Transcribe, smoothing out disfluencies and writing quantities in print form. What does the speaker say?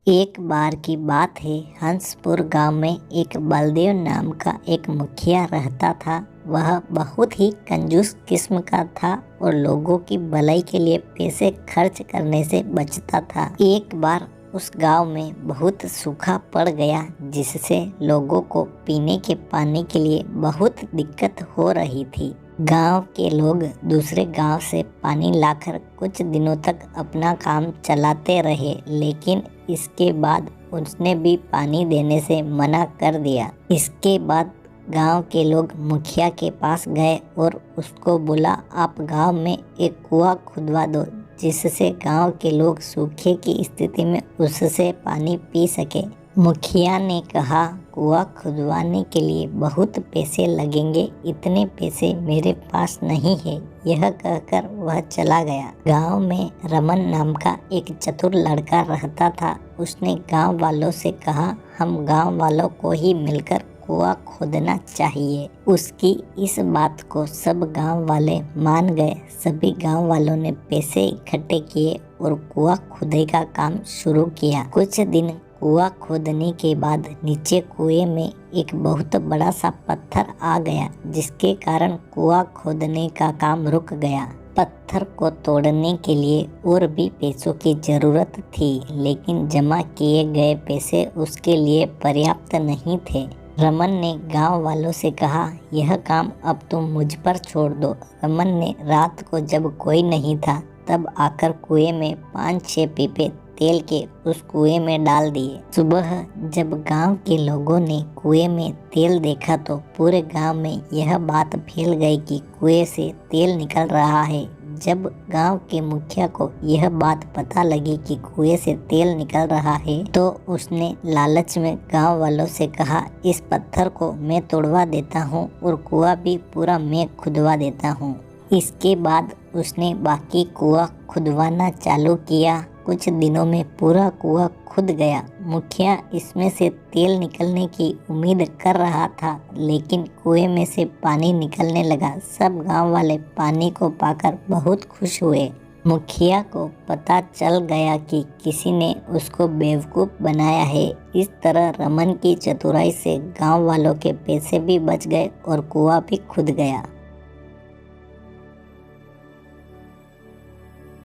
एक बार की बात है, हंसपुर गांव में एक बलदेव नाम का एक मुखिया रहता था। वह बहुत ही कंजूस किस्म का था और लोगों की भलाई के लिए पैसे खर्च करने से बचता था। एक बार उस गांव में बहुत सूखा पड़ गया, जिससे लोगों को पीने के पानी के लिए बहुत दिक्कत हो रही थी। गांव के लोग दूसरे गांव से पानी लाकर कुछ दिनों तक अपना काम चलाते रहे, लेकिन इसके बाद उसने भी पानी देने से मना कर दिया। इसके बाद गांव के लोग मुखिया के पास गए और उसको बोला, आप गांव में एक कुआं खुदवा दो, जिससे गांव के लोग सूखे की स्थिति में उससे पानी पी सके। मुखिया ने कहा, कुआं खुदवाने के लिए बहुत पैसे लगेंगे, इतने पैसे मेरे पास नहीं है। यह कहकर वह चला गया। गांव में रमन नाम का एक चतुर लड़का रहता था। उसने गांव वालों से कहा, हम गांव वालों को ही मिलकर कुआं खोदना चाहिए। उसकी इस बात को सब गांव वाले मान गए। सभी गांव वालों ने पैसे इकट्ठे किए और कुआं खुदाई का काम शुरू किया। कुछ दिन कुआं खोदने के बाद नीचे कुएं में एक बहुत बड़ा सा पत्थर आ गया, जिसके कारण कुआं खोदने का काम रुक गया। पत्थर को तोड़ने के लिए और भी पैसों की जरूरत थी, लेकिन जमा किए गए पैसे उसके लिए पर्याप्त नहीं थे। रमन ने गांव वालों से कहा, यह काम अब तुम मुझ पर छोड़ दो। रमन ने रात को जब कोई नहीं था तब आकर कुएं में 5-6 पीपे तेल के उस कुएं में डाल दिए। सुबह जब गांव के लोगों ने कुएं में तेल देखा तो पूरे गांव में यह बात फैल गई कि कुएं से तेल निकल रहा है। जब गांव के मुखिया को यह बात पता लगी कि कुएं से तेल निकल रहा है, तो उसने लालच में गांव वालों से कहा, इस पत्थर को मैं तोड़वा देता हूँ और कुआं भी पूरा मैं खुदवा देता हूँ। इसके बाद उसने बाकी कुआं खुदवाना चालू किया। कुछ दिनों में पूरा कुआं खुद गया। मुखिया इसमें से तेल निकलने की उम्मीद कर रहा था, लेकिन कुएं में से पानी निकलने लगा। सब गांव वाले पानी को पाकर बहुत खुश हुए। मुखिया को पता चल गया कि किसी ने उसको बेवकूफ़ बनाया है। इस तरह रमन की चतुराई से गांव वालों के पैसे भी बच गए और कुआं भी खुद गया।